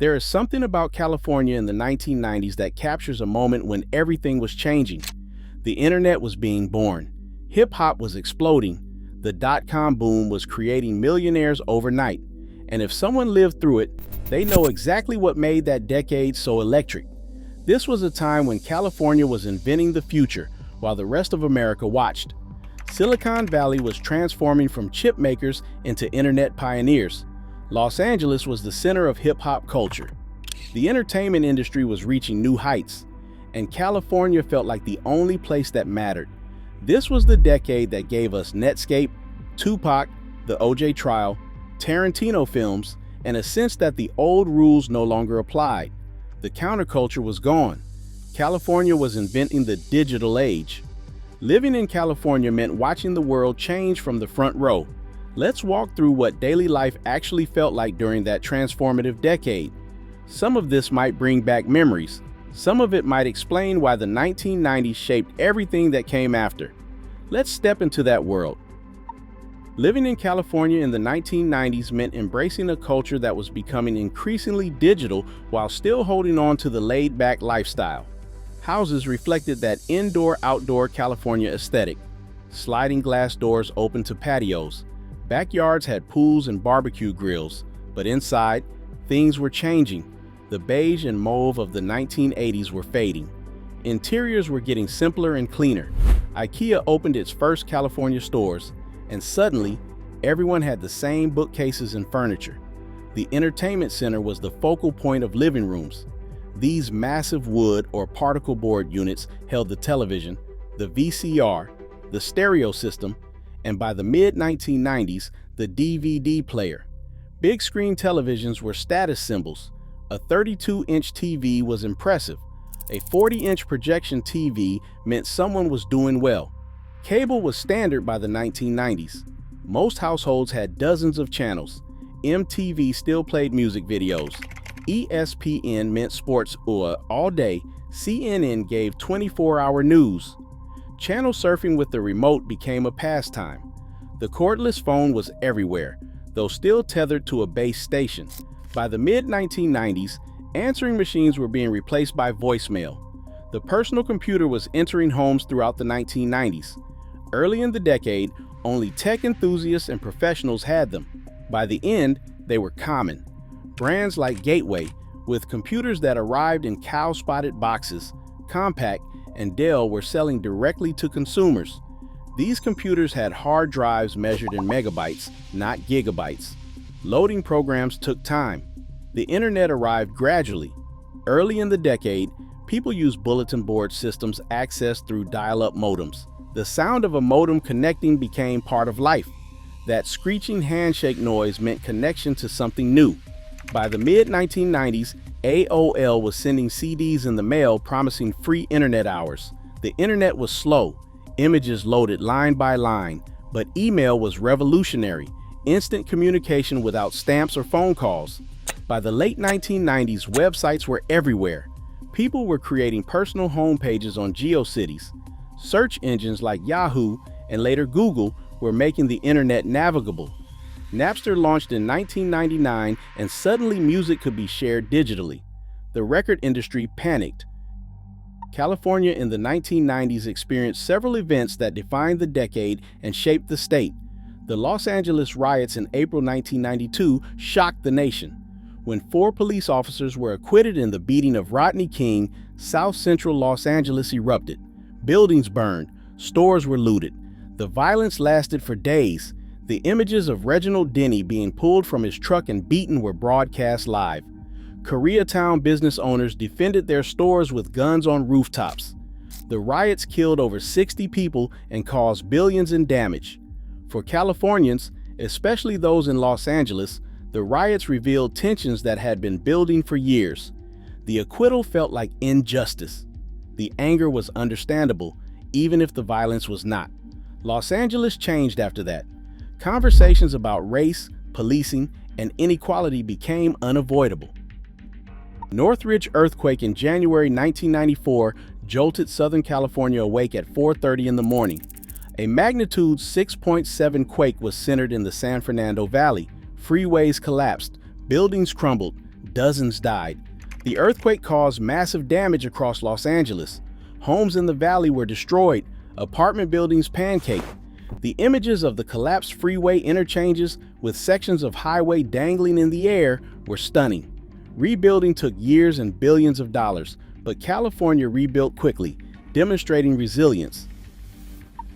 There is something about California in the 1990s that captures a moment when everything was changing. The internet was being born. Hip-hop was exploding. The dot-com boom was creating millionaires overnight. And if someone lived through it, they know exactly what made that decade so electric. This was a time when California was inventing the future while the rest of America watched. Silicon Valley was transforming from chip makers into internet pioneers. Los Angeles was the center of hip-hop culture. The entertainment industry was reaching new heights, and California felt like the only place that mattered. This was the decade that gave us Netscape, Tupac, the O.J. trial, Tarantino films, and a sense that the old rules no longer applied. The counterculture was gone. California was inventing the digital age. Living in California meant watching the world change from the front row. Let's walk through what daily life actually felt like during that transformative decade. Some of this might bring back memories. Some of it might explain why the 1990s shaped everything that came after. Let's step into that world. Living in California in the 1990s meant embracing a culture that was becoming increasingly digital while still holding on to the laid-back lifestyle. Houses reflected that indoor-outdoor California aesthetic. Sliding glass doors opened to patios. Backyards had pools and barbecue grills, but inside, things were changing. The beige and mauve of the 1980s were fading. Interiors were getting simpler and cleaner. IKEA opened its first California stores, and suddenly, everyone had the same bookcases and furniture. The entertainment center was the focal point of living rooms. These massive wood or particle board units held the television, the VCR, the stereo system, and by the mid-1990s, the DVD player. Big screen televisions were status symbols. A 32-inch TV was impressive. A 40-inch projection TV meant someone was doing well. Cable was standard by the 1990s. Most households had dozens of channels. MTV still played music videos. ESPN meant sports all day. CNN gave 24-hour news. Channel surfing with the remote became a pastime. The cordless phone was everywhere, though still tethered to a base station. By the mid-1990s, answering machines were being replaced by voicemail. The personal computer was entering homes throughout the 1990s. Early in the decade, only tech enthusiasts and professionals had them. By the end, they were common. Brands like Gateway, with computers that arrived in cow-spotted boxes, Compaq, and Dell were selling directly to consumers. These computers had hard drives measured in megabytes, not gigabytes. Loading programs took time. The internet arrived gradually. Early in the decade, people used bulletin board systems accessed through dial-up modems. The sound of a modem connecting became part of life. That screeching handshake noise meant connection to something new. By the mid-1990s, AOL was sending CDs in the mail promising free internet hours. The internet was slow. Images loaded line by line, but email was revolutionary. Instant communication without stamps or phone calls. By the late 1990s, websites were everywhere. People were creating personal homepages on GeoCities. Search engines like Yahoo and later Google were making the internet navigable. Napster launched in 1999, and suddenly music could be shared digitally. The record industry panicked. California in the 1990s experienced several events that defined the decade and shaped the state. The Los Angeles riots in April 1992 shocked the nation. When 4 police officers were acquitted in the beating of Rodney King, South Central Los Angeles erupted. Buildings burned, stores were looted. The violence lasted for days. The images of Reginald Denny being pulled from his truck and beaten were broadcast live. Koreatown business owners defended their stores with guns on rooftops. The riots killed over 60 people and caused billions in damage. For Californians, especially those in Los Angeles, the riots revealed tensions that had been building for years. The acquittal felt like injustice. The anger was understandable, even if the violence was not. Los Angeles changed after that. Conversations about race, policing, and inequality became unavoidable. Northridge earthquake in January 1994 jolted Southern California awake at 4:30 in the morning. A magnitude 6.7 quake was centered in the San Fernando Valley. Freeways collapsed, buildings crumbled, dozens died. The earthquake caused massive damage across Los Angeles. Homes in the valley were destroyed, apartment buildings pancaked. The images of the collapsed freeway interchanges with sections of highway dangling in the air were stunning. Rebuilding took years and billions of dollars, but California rebuilt quickly, demonstrating resilience.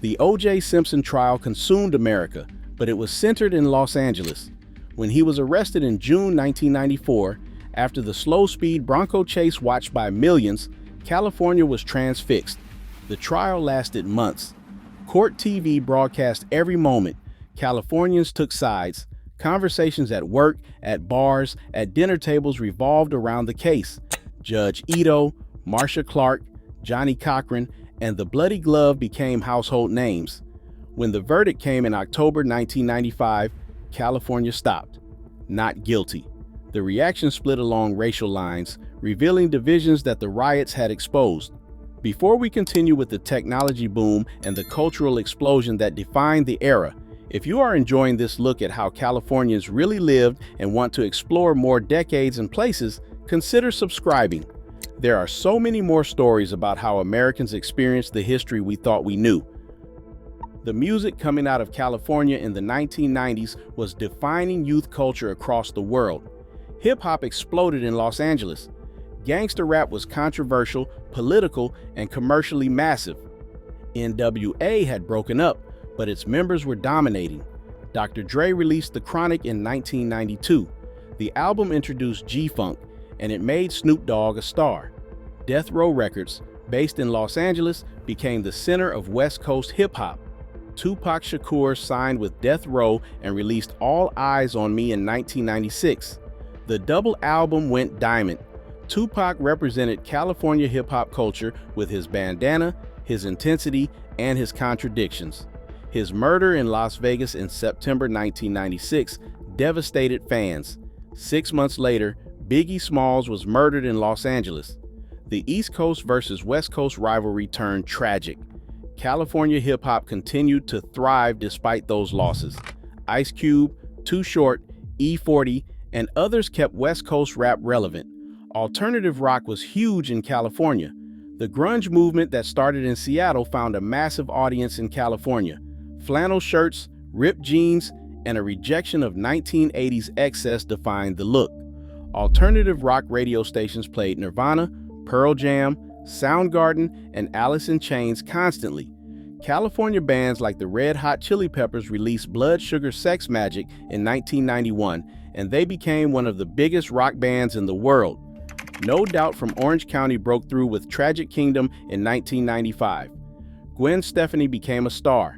The O.J. Simpson trial consumed America, but it was centered in Los Angeles. When he was arrested in June 1994, after the slow-speed Bronco chase watched by millions, California was transfixed. The trial lasted months. Court TV broadcast every moment. Californians took sides. Conversations at work, at bars, at dinner tables revolved around the case. Judge Ito, Marcia Clark, Johnny Cochran, and the Bloody Glove became household names. When the verdict came in October 1995, California stopped. Not guilty. The reaction split along racial lines, revealing divisions that the riots had exposed. Before we continue with the technology boom and the cultural explosion that defined the era, if you are enjoying this look at how Californians really lived and want to explore more decades and places, consider subscribing. There are so many more stories about how Americans experienced the history we thought we knew. The music coming out of California in the 1990s was defining youth culture across the world. Hip-hop exploded in Los Angeles. Gangster rap was controversial, political, and commercially massive. NWA had broken up, but its members were dominating. Dr. Dre released The Chronic in 1992. The album introduced G-Funk, and it made Snoop Dogg a star. Death Row Records, based in Los Angeles, became the center of West Coast hip-hop. Tupac Shakur signed with Death Row and released All Eyes on Me in 1996. The double album went diamond. Tupac represented California hip-hop culture with his bandana, his intensity, and his contradictions. His murder in Las Vegas in September 1996 devastated fans. 6 months later, Biggie Smalls was murdered in Los Angeles. The East Coast versus West Coast rivalry turned tragic. California hip-hop continued to thrive despite those losses. Ice Cube, Too Short, E40, and others kept West Coast rap relevant. Alternative rock was huge in California. The grunge movement that started in Seattle found a massive audience in California. Flannel shirts, ripped jeans, and a rejection of 1980s excess defined the look. Alternative rock radio stations played Nirvana, Pearl Jam, Soundgarden, and Alice in Chains constantly. California bands like the Red Hot Chili Peppers released Blood Sugar Sex Magic in 1991, and they became one of the biggest rock bands in the world. No Doubt from Orange County broke through with Tragic Kingdom in 1995. Gwen Stefani became a star.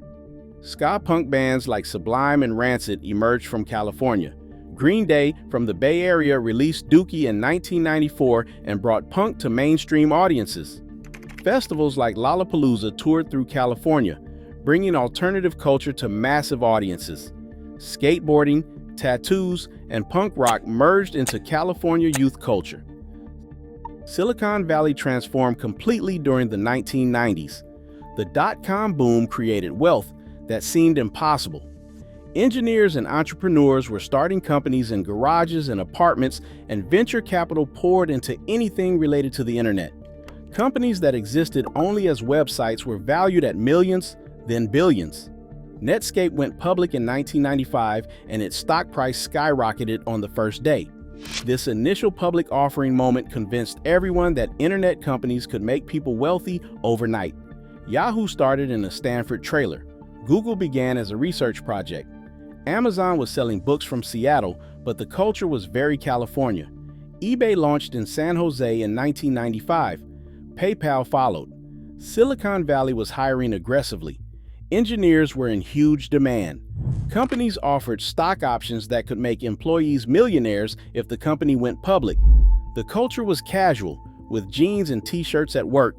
Ska punk bands like Sublime and Rancid emerged from California. Green Day from the Bay Area released Dookie in 1994 and brought punk to mainstream audiences. Festivals like Lollapalooza toured through California, bringing alternative culture to massive audiences. Skateboarding, tattoos, and punk rock merged into California youth culture. Silicon Valley transformed completely during the 1990s. The dot-com boom created wealth that seemed impossible. Engineers and entrepreneurs were starting companies in garages and apartments, and venture capital poured into anything related to the internet. Companies that existed only as websites were valued at millions, then billions. Netscape went public in 1995, and its stock price skyrocketed on the first day. This initial public offering moment convinced everyone that internet companies could make people wealthy overnight. Yahoo started in a Stanford trailer. Google began as a research project. Amazon was selling books from Seattle, but the culture was very California. eBay launched in San Jose in 1995. PayPal followed. Silicon Valley was hiring aggressively. Engineers were in huge demand. Companies offered stock options that could make employees millionaires if the company went public. The culture was casual, with jeans and t-shirts at work,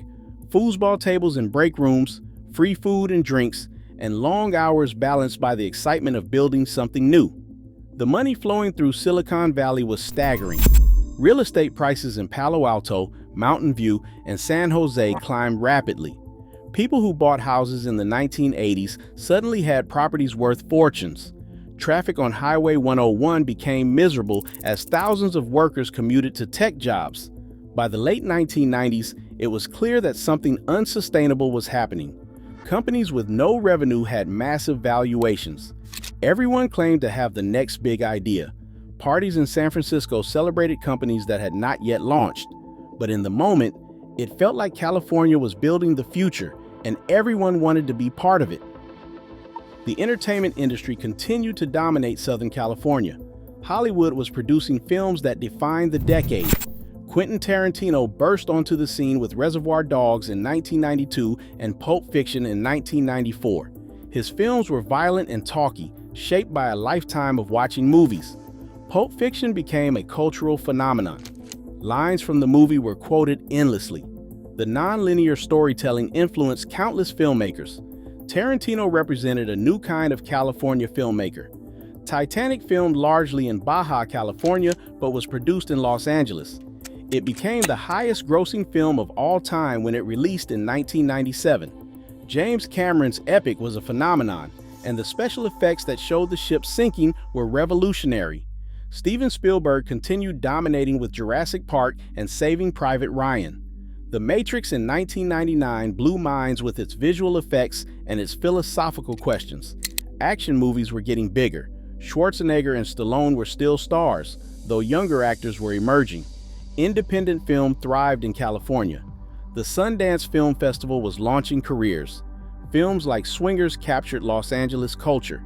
foosball tables in break rooms, free food and drinks, and long hours balanced by the excitement of building something new. The money flowing through Silicon Valley was staggering. Real estate prices in Palo Alto, Mountain View, and San Jose climbed rapidly. People who bought houses in the 1980s suddenly had properties worth fortunes. Traffic on Highway 101 became miserable as thousands of workers commuted to tech jobs. By the late 1990s, it was clear that something unsustainable was happening. Companies with no revenue had massive valuations. Everyone claimed to have the next big idea. Parties in San Francisco celebrated companies that had not yet launched. But in the moment, it felt like California was building the future, and everyone wanted to be part of it. The entertainment industry continued to dominate Southern California. Hollywood was producing films that defined the decade. Quentin Tarantino burst onto the scene with Reservoir Dogs in 1992 and Pulp Fiction in 1994. His films were violent and talky, shaped by a lifetime of watching movies. Pulp Fiction became a cultural phenomenon. Lines from the movie were quoted endlessly. The non-linear storytelling influenced countless filmmakers. Tarantino represented a new kind of California filmmaker. Titanic filmed largely in Baja California, but was produced in Los Angeles. It became the highest-grossing film of all time when it released in 1997. James Cameron's epic was a phenomenon, and the special effects that showed the ship sinking were revolutionary. Steven Spielberg continued dominating with Jurassic Park and Saving Private Ryan. The Matrix in 1999 blew minds with its visual effects and its philosophical questions. Action movies were getting bigger. Schwarzenegger and Stallone were still stars, though younger actors were emerging. Independent film thrived in California. The Sundance Film Festival was launching careers. Films like Swingers captured Los Angeles culture.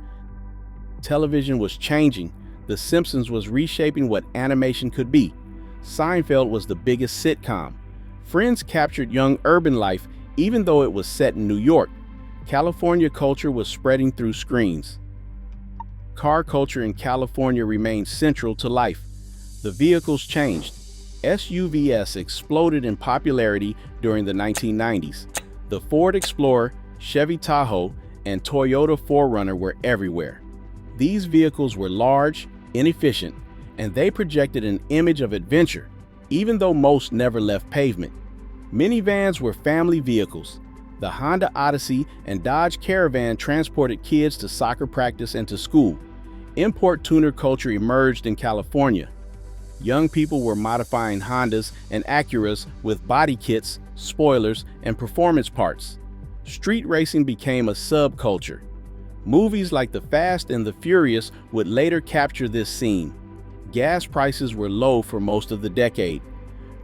Television was changing. The Simpsons was reshaping what animation could be. Seinfeld was the biggest sitcom. Friends captured young urban life, even though it was set in New York. California culture was spreading through screens. Car culture in California remained central to life. The vehicles changed. SUVs exploded in popularity during the 1990s. The Ford Explorer, Chevy Tahoe, and Toyota 4Runner were everywhere. These vehicles were large, inefficient, and they projected an image of adventure, even though most never left pavement. Minivans were family vehicles. The Honda Odyssey and Dodge Caravan transported kids to soccer practice and to school. Import tuner culture emerged in California. Young people were modifying Hondas and Acuras with body kits, spoilers, and performance parts. Street racing became a subculture. Movies like The Fast and the Furious would later capture this scene. Gas prices were low for most of the decade.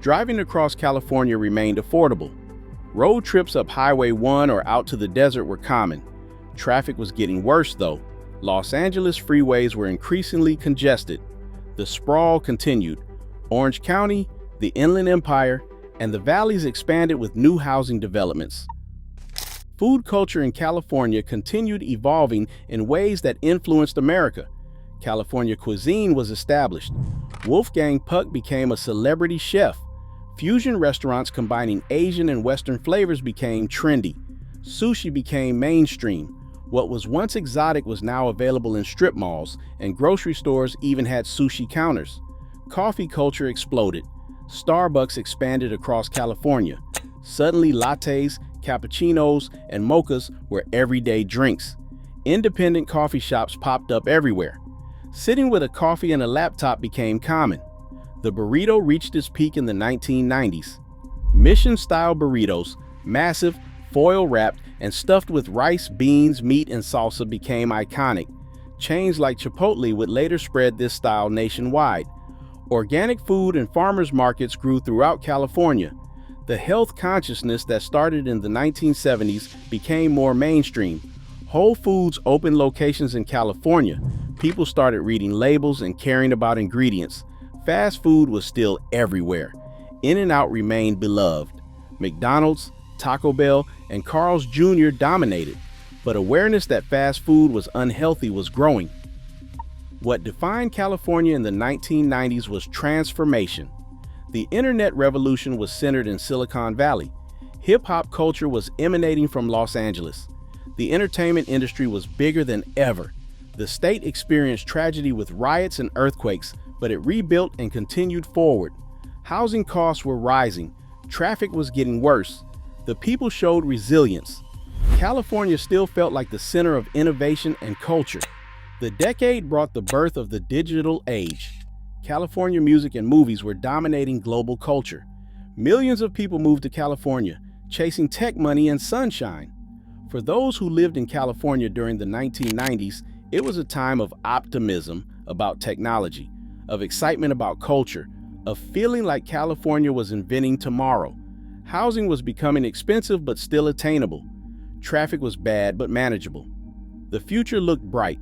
Driving across California remained affordable. Road trips up Highway 1 or out to the desert were common. Traffic was getting worse, though. Los Angeles freeways were increasingly congested. The sprawl continued. Orange County, the Inland Empire, and the valleys expanded with new housing developments. Food culture in California continued evolving in ways that influenced America. California cuisine was established. Wolfgang Puck became a celebrity chef. Fusion restaurants combining Asian and Western flavors became trendy. Sushi became mainstream. What was once exotic was now available in strip malls, and grocery stores even had sushi counters. Coffee culture exploded. Starbucks expanded across California. Suddenly, lattes, cappuccinos, and mochas were everyday drinks. Independent coffee shops popped up everywhere. Sitting with a coffee and a laptop became common. The burrito reached its peak in the 1990s. Mission-style burritos, massive, foil-wrapped, and stuffed with rice, beans, meat, and salsa became iconic. Chains like Chipotle would later spread this style nationwide. Organic food and farmers markets grew throughout California. The health consciousness that started in the 1970s became more mainstream. Whole Foods opened locations in California. People started reading labels and caring about ingredients. Fast food was still everywhere. In-N-Out remained beloved. McDonald's, Taco Bell, and Carl's Jr. dominated, but awareness that fast food was unhealthy was growing. What defined California in the 1990s was transformation. The internet revolution was centered in Silicon Valley. Hip-hop culture was emanating from Los Angeles. The entertainment industry was bigger than ever. The state experienced tragedy with riots and earthquakes, but it rebuilt and continued forward. Housing costs were rising. Traffic was getting worse. The people showed resilience. California still felt like the center of innovation and culture. The decade brought the birth of the digital age. California music and movies were dominating global culture. Millions of people moved to California, chasing tech money and sunshine. For those who lived in California during the 1990s, it was a time of optimism about technology, of excitement about culture, of feeling like California was inventing tomorrow. Housing was becoming expensive but still attainable. Traffic was bad but manageable. The future looked bright.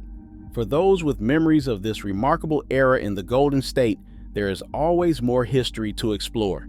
For those with memories of this remarkable era in the Golden State, there is always more history to explore.